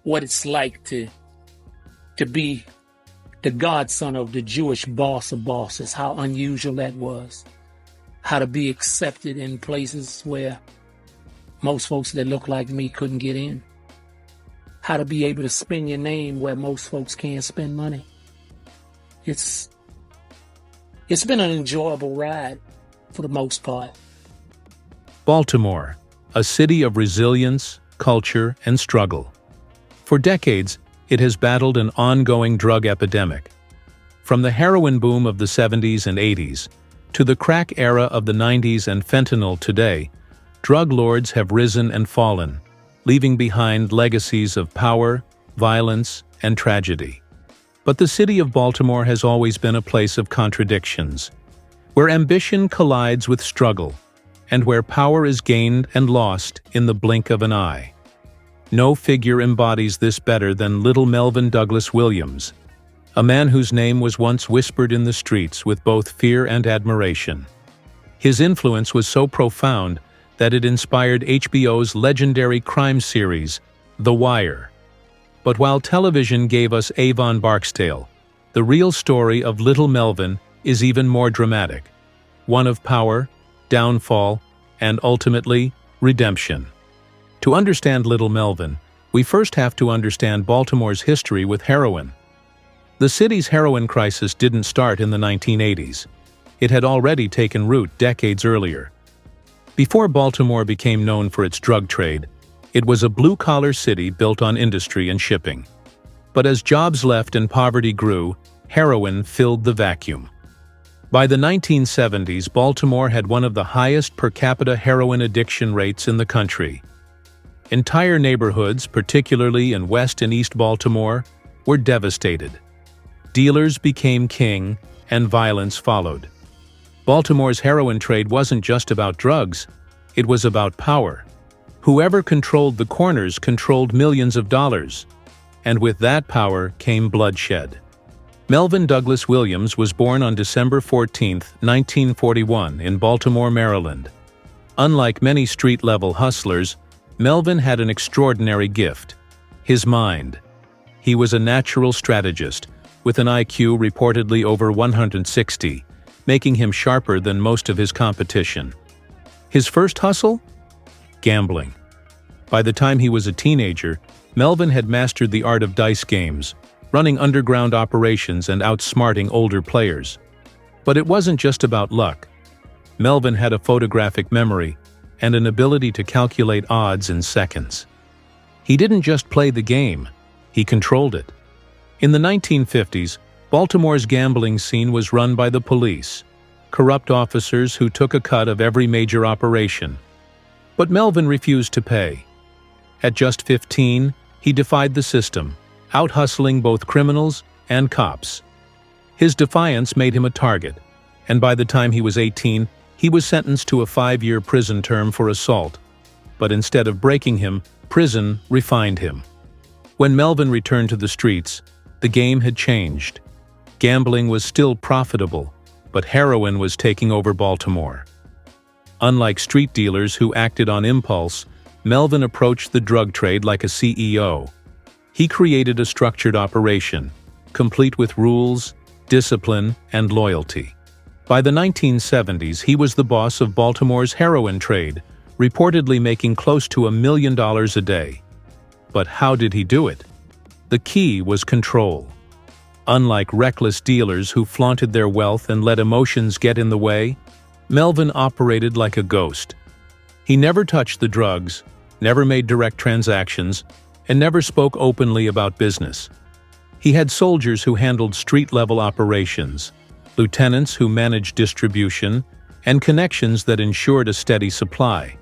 what it's like to be the godson of the Jewish boss of bosses, how unusual that was. How to be accepted in places where most folks that look like me couldn't get in. How to be able to spend your name where most folks can't spend money. It's been an enjoyable ride for the most part. Baltimore, a city of resilience, culture, and struggle. For decades, it has battled an ongoing drug epidemic. From the heroin boom of the 70s and 80s to the crack era of the 90s and fentanyl today, drug lords have risen and fallen, leaving behind legacies of power, violence, and tragedy. But the city of Baltimore has always been a place of contradictions, where ambition collides with struggle, and where power is gained and lost in the blink of an eye. No figure embodies this better than little Melvin Williams, a man whose name was once whispered in the streets with both fear and admiration. His influence was so profound that it inspired HBO's legendary crime series, The Wire. But while television gave us Avon Barksdale, the real story of little Melvin is even more dramatic, one of power, downfall, and ultimately, redemption. To understand little Melvin, we first have to understand Baltimore's history with heroin. The city's heroin crisis didn't start in the 1980s. It had already taken root decades earlier. Before Baltimore became known for its drug trade, it was a blue-collar city built on industry and shipping. But as jobs left and poverty grew, heroin filled the vacuum. By the 1970s, Baltimore had one of the highest per capita heroin addiction rates in the country. Entire neighborhoods, particularly in West and East Baltimore, were devastated. Dealers became king, and violence followed. Baltimore's heroin trade wasn't just about drugs, it was about power. Whoever controlled the corners controlled millions of dollars, and with that power came bloodshed. Melvin Williams was born on December 14, 1941, in Baltimore, Maryland. Unlike many street-level hustlers, Melvin had an extraordinary gift: his mind. He was a natural strategist, with an IQ reportedly over 160, making him sharper than most of his competition. His first hustle? Gambling. By the time he was a teenager, Melvin had mastered the art of dice games, running underground operations and outsmarting older players. But it wasn't just about luck. Melvin had a photographic memory and an ability to calculate odds in seconds. He didn't just play the game, he controlled it. In the 1950s, Baltimore's gambling scene was run by the police, corrupt officers who took a cut of every major operation. But Melvin refused to pay. At just 15, he defied the system, out-hustling both criminals and cops. His defiance made him a target, and by the time he was 18, he was sentenced to a 5-year prison term for assault. But instead of breaking him, prison refined him. When Melvin returned to the streets, the game had changed. Gambling was still profitable, but heroin was taking over Baltimore. Unlike street dealers who acted on impulse, Melvin approached the drug trade like a CEO. He created a structured operation, complete with rules, discipline, and loyalty. By the 1970s, he was the boss of Baltimore's heroin trade, reportedly making close to $1 million a day. But how did he do it? The key was control. Unlike reckless dealers who flaunted their wealth and let emotions get in the way, Melvin operated like a ghost. He never touched the drugs, never made direct transactions, and never spoke openly about business. He had soldiers who handled street-level operations, lieutenants who managed distribution, and connections that ensured a steady supply.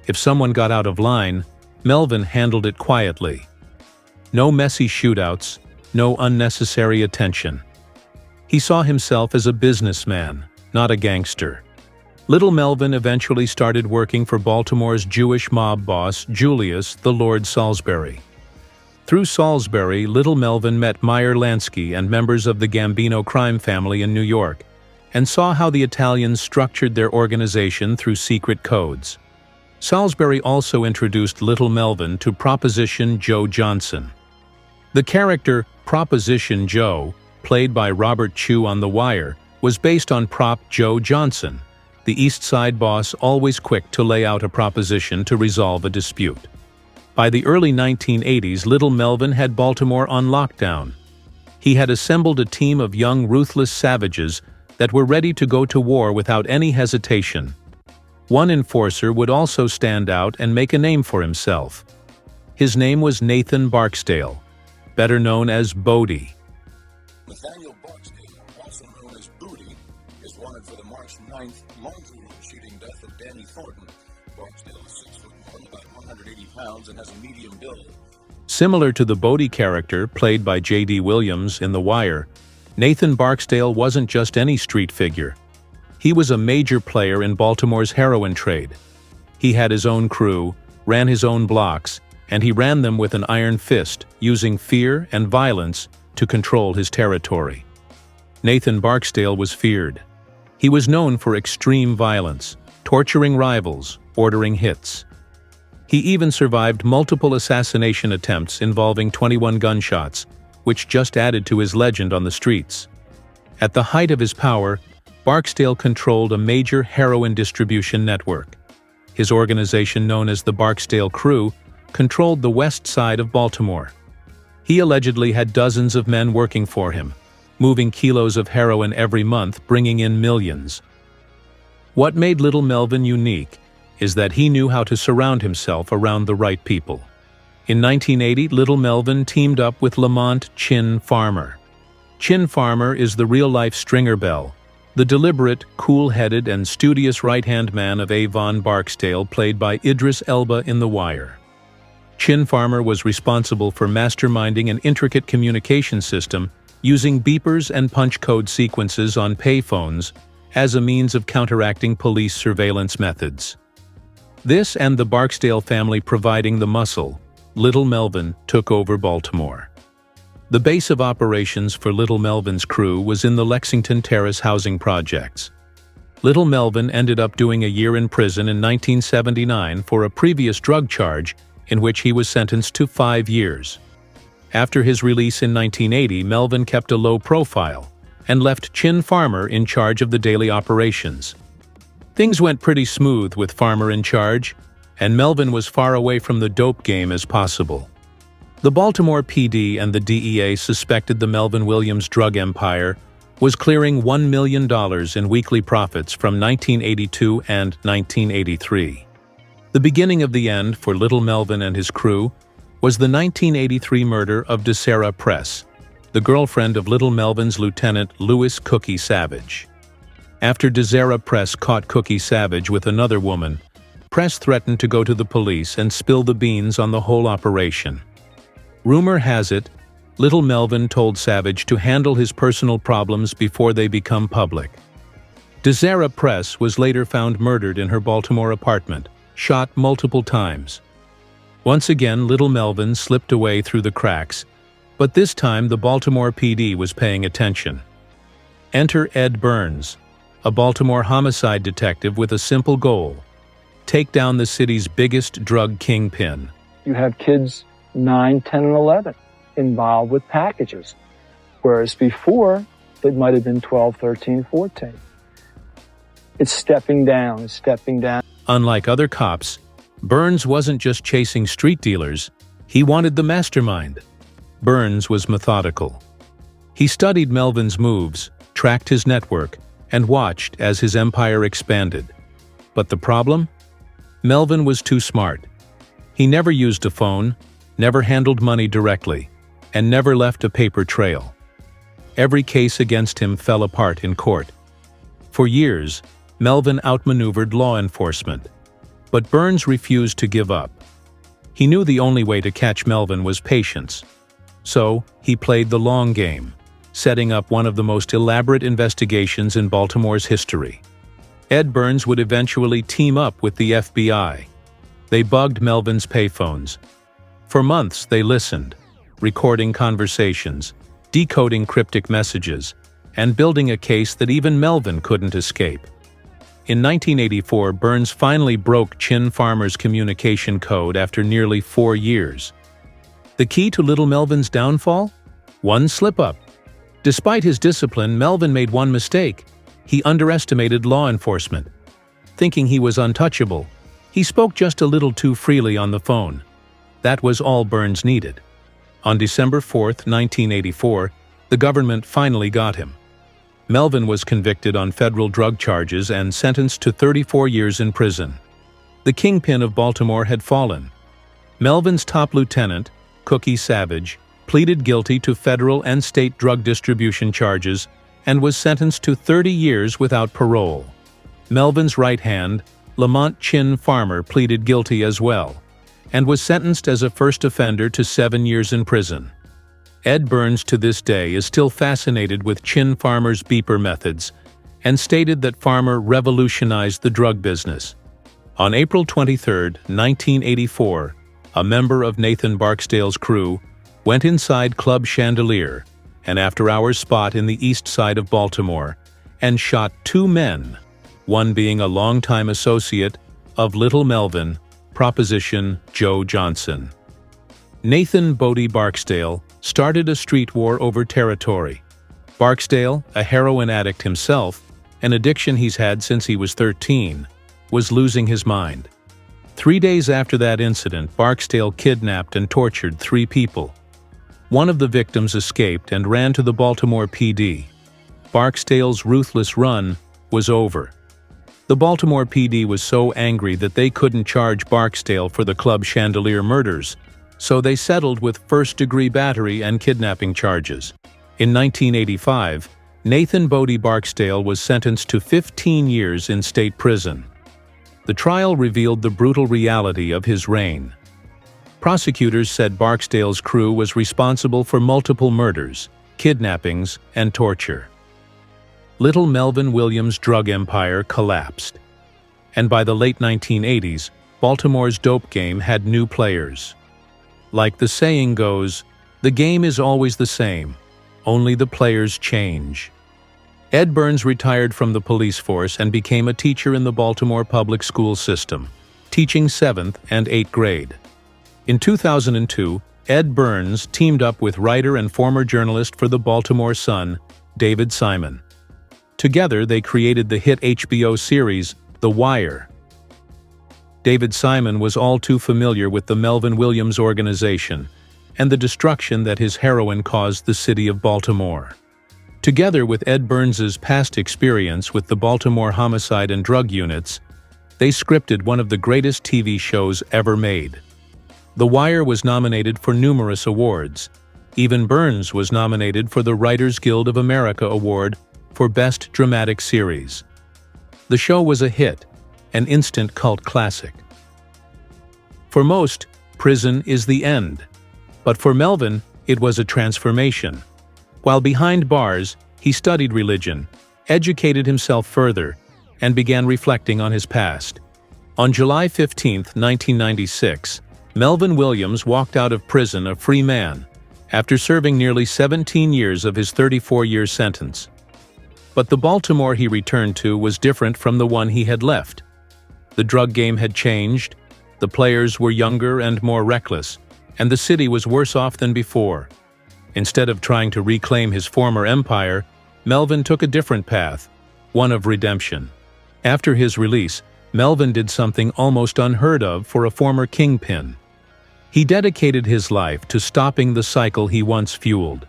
If someone got out of line, Melvin handled it quietly. No messy shootouts, no unnecessary attention. He saw himself as a businessman, not a gangster. Little Melvin eventually started working for Baltimore's Jewish mob boss, Julius the Lord Salisbury. Through Salisbury, little Melvin met Meyer Lansky and members of the Gambino crime family in New York, and saw how the Italians structured their organization through secret codes. Salisbury also introduced Little Melvin to Proposition Joe Johnson. The character Proposition Joe, played by Robert Chew on The Wire, was based on Prop Joe Johnson, the East Side boss always quick to lay out a proposition to resolve a dispute. By the early 1980s, Little Melvin had Baltimore on lockdown. He had assembled a team of young, ruthless savages that were ready to go to war without any hesitation. One enforcer would also stand out and make a name for himself. His name was Nathan Barksdale, better known as Bodie. Nathaniel Barksdale, also known as Booty, is wanted for the March 9th laundry room shooting death of Danny Thornton. Barksdale is 6'1", about 180 pounds, and has a medium build. Similar to the Bodie character played by J.D. Williams in The Wire, Nathan Barksdale wasn't just any street figure. He was a major player in Baltimore's heroin trade. He had his own crew, ran his own blocks, and he ran them with an iron fist, using fear and violence to control his territory. Nathan Barksdale was feared. He was known for extreme violence, torturing rivals, ordering hits. He even survived multiple assassination attempts involving 21 gunshots, which just added to his legend on the streets. At the height of his power, Barksdale controlled a major heroin distribution network. His organization, known as the Barksdale Crew, controlled the west side of Baltimore. He allegedly had dozens of men working for him, moving kilos of heroin every month, bringing in millions. What made Little Melvin unique is that he knew how to surround himself around the right people. In 1980, Little Melvin teamed up with Lamont Chin Farmer. Chin Farmer is the real-life Stringer Bell, the deliberate, cool-headed, and studious right-hand man of Avon Barksdale, played by Idris Elba in The Wire. Chin Farmer was responsible for masterminding an intricate communication system using beepers and punch code sequences on payphones as a means of counteracting police surveillance methods. This and the Barksdale family providing the muscle, Little Melvin took over Baltimore. The base of operations for Little Melvin's crew was in the Lexington Terrace housing projects. Little Melvin ended up doing a year in prison in 1979 for a previous drug charge in which he was sentenced to 5 years. After his release in 1980, Melvin kept a low profile and left Chin Farmer in charge of the daily operations. Things went pretty smooth with Farmer in charge, and Melvin was far away from the dope game as possible. The Baltimore PD and the DEA suspected the Melvin Williams drug empire was clearing $1 million in weekly profits from 1982 and 1983. The beginning of the end for Little Melvin and his crew was the 1983 murder of DeSarah Press, the girlfriend of Little Melvin's Lieutenant Louis Cookie Savage. After DeSarah Press caught Cookie Savage with another woman, Press threatened to go to the police and spill the beans on the whole operation. Rumor has it, Little Melvin told Savage to handle his personal problems before they become public. DeSarah Press was later found murdered in her Baltimore apartment, shot multiple times. Once again, Little Melvin slipped away through the cracks, but this time the Baltimore PD was paying attention. Enter Ed Burns, a Baltimore homicide detective with a simple goal: take down the city's biggest drug kingpin. You have kids 9, 10, and 11 involved with packages, whereas before it might have been 12, 13, 14. It's stepping down, it's stepping down. Unlike other cops, Burns wasn't just chasing street dealers, he wanted the mastermind. Burns was methodical. He studied Melvin's moves, tracked his network, and watched as his empire expanded. But the problem? Melvin was too smart. He never used a phone, never handled money directly, and never left a paper trail. Every case against him fell apart in court. For years, Melvin outmaneuvered law enforcement. But Burns refused to give up. He knew the only way to catch Melvin was patience. So, he played the long game, setting up one of the most elaborate investigations in Baltimore's history. Ed Burns would eventually team up with the FBI. They bugged Melvin's payphones. For months, they listened, recording conversations, decoding cryptic messages, and building a case that even Melvin couldn't escape. In 1984, Burns finally broke Chin Farmer's communication code after nearly 4 years. The key to little Melvin's downfall? One slip-up. Despite his discipline, Melvin made one mistake. He underestimated law enforcement. Thinking he was untouchable, he spoke just a little too freely on the phone. That was all Burns needed. On December 4, 1984, the government finally got him. Melvin was convicted on federal drug charges and sentenced to 34 years in prison. The kingpin of Baltimore had fallen. Melvin's top lieutenant, Cookie Savage, pleaded guilty to federal and state drug distribution charges and was sentenced to 30 years without parole. Melvin's right hand, Lamont Chin Farmer, pleaded guilty as well, and was sentenced as a first offender to 7 years in prison. Ed Burns to this day is still fascinated with Chin Farmer's beeper methods and stated that Farmer revolutionized the drug business. On April 23, 1984, a member of Nathan Barksdale's crew went inside Club Chandelier, an after-hours spot in the east side of Baltimore, and shot 2 men, one being a longtime associate of Little Melvin, Proposition Joe Johnson. Nathan Bodie Barksdale started a street war over territory. Barksdale, a heroin addict himself, an addiction he's had since he was 13, was losing his mind. 3 days after that incident, Barksdale kidnapped and tortured 3 people. One of the victims escaped and ran to the Baltimore PD. Barksdale's ruthless run was over. The Baltimore PD was so angry that they couldn't charge Barksdale for the Club Chandelier murders, so they settled with first-degree battery and kidnapping charges. In 1985, Nathan Bodie Barksdale was sentenced to 15 years in state prison. The trial revealed the brutal reality of his reign. Prosecutors said Barksdale's crew was responsible for multiple murders, kidnappings, and torture. Little Melvin Williams' drug empire collapsed. And by the late 1980s, Baltimore's dope game had new players. Like the saying goes, the game is always the same, only the players change. Ed Burns retired from the police force and became a teacher in the Baltimore public school system, teaching 7th and 8th grade. In 2002, Ed Burns teamed up with writer and former journalist for the Baltimore Sun, David Simon. Together, they created the hit HBO series, The Wire. David Simon was all too familiar with the Melvin Williams organization and the destruction that his heroin caused the city of Baltimore. Together with Ed Burns's past experience with the Baltimore homicide and drug units, they scripted one of the greatest TV shows ever made. The Wire was nominated for numerous awards. Even Burns was nominated for the Writers Guild of America Award for Best Dramatic Series. The show was a hit, an instant cult classic. For most, prison is the end. But for Melvin, it was a transformation. While behind bars, he studied religion, educated himself further, and began reflecting on his past. On July 15, 1996, Melvin Williams walked out of prison a free man after serving nearly 17 years of his 34-year sentence. But the Baltimore he returned to was different from the one he had left. The drug game had changed, the players were younger and more reckless, and the city was worse off than before. Instead of trying to reclaim his former empire, Melvin took a different path, one of redemption. After his release, Melvin did something almost unheard of for a former kingpin. He dedicated his life to stopping the cycle he once fueled.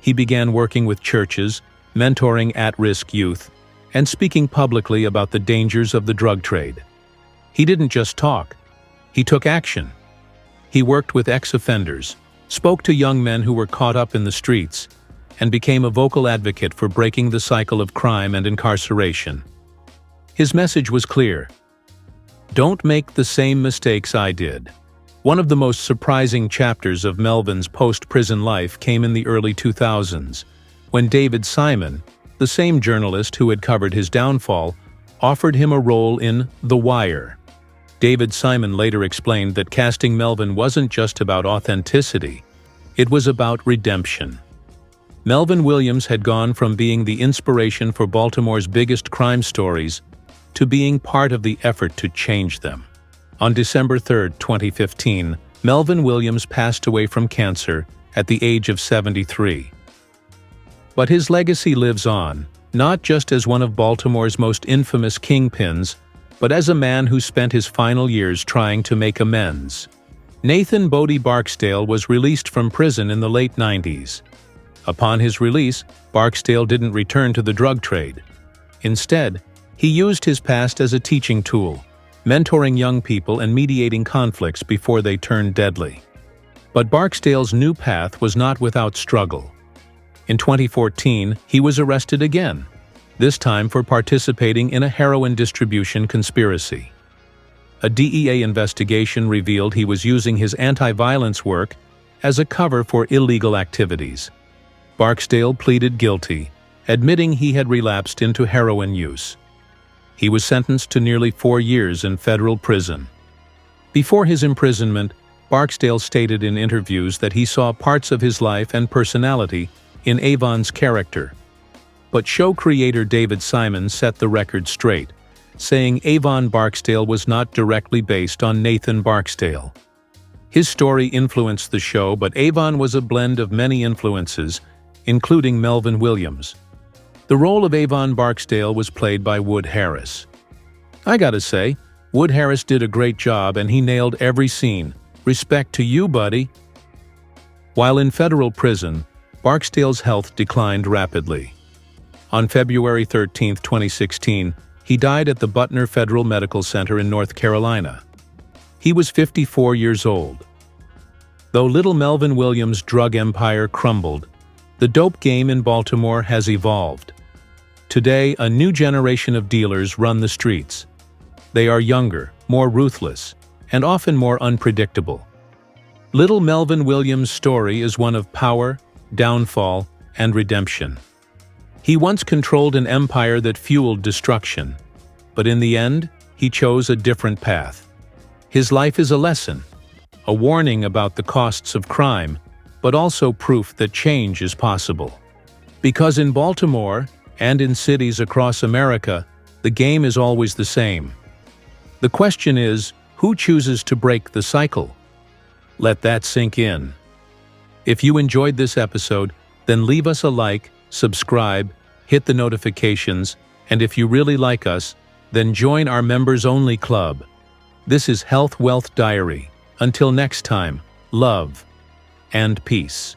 He began working with churches, mentoring at-risk youth, and speaking publicly about the dangers of the drug trade. He didn't just talk, he took action. He worked with ex-offenders, spoke to young men who were caught up in the streets, and became a vocal advocate for breaking the cycle of crime and incarceration. His message was clear: don't make the same mistakes I did. One of the most surprising chapters of Melvin's post-prison life came in the early 2000s, when David Simon, the same journalist who had covered his downfall, offered him a role in The Wire. David Simon later explained that casting Melvin wasn't just about authenticity, it was about redemption. Melvin Williams had gone from being the inspiration for Baltimore's biggest crime stories to being part of the effort to change them. On December 3, 2015, Melvin Williams passed away from cancer at the age of 73. But his legacy lives on, not just as one of Baltimore's most infamous kingpins, but as a man who spent his final years trying to make amends. Nathan Bodie Barksdale was released from prison in the late 90s. Upon his release, Barksdale didn't return to the drug trade. Instead, he used his past as a teaching tool, mentoring young people and mediating conflicts before they turned deadly. But Barksdale's new path was not without struggle. In 2014, he was arrested again, this time for participating in a heroin distribution conspiracy. A DEA investigation revealed he was using his anti-violence work as a cover for illegal activities. Barksdale pleaded guilty, admitting he had relapsed into heroin use. He was sentenced to nearly 4 years in federal prison. Before his imprisonment, Barksdale stated in interviews that he saw parts of his life and personality in Avon's character. But show creator David Simon set the record straight, saying Avon Barksdale was not directly based on Nathan Barksdale. His story influenced the show, but Avon was a blend of many influences, including Melvin Williams. The role of Avon Barksdale was played by Wood Harris. I gotta say, Wood Harris did a great job and he nailed every scene. Respect to you, buddy. While in federal prison, Barksdale's health declined rapidly. On February 13, 2016, he died at the Butner Federal Medical Center in North Carolina. He was 54 years old. Though little Melvin Williams' drug empire crumbled, the dope game in Baltimore has evolved. Today, a new generation of dealers run the streets. They are younger, more ruthless, and often more unpredictable. Little Melvin Williams' story is one of power, downfall, and redemption. He once controlled an empire that fueled destruction, but in the end, he chose a different path. His life is a lesson, a warning about the costs of crime, but also proof that change is possible. Because in Baltimore, and in cities across America, the game is always the same. The question is, who chooses to break the cycle? Let that sink in. If you enjoyed this episode, then leave us a like, subscribe, hit the notifications, and if you really like us, then join our members-only club. This is Health Wealth Diary. Until next time, love and peace.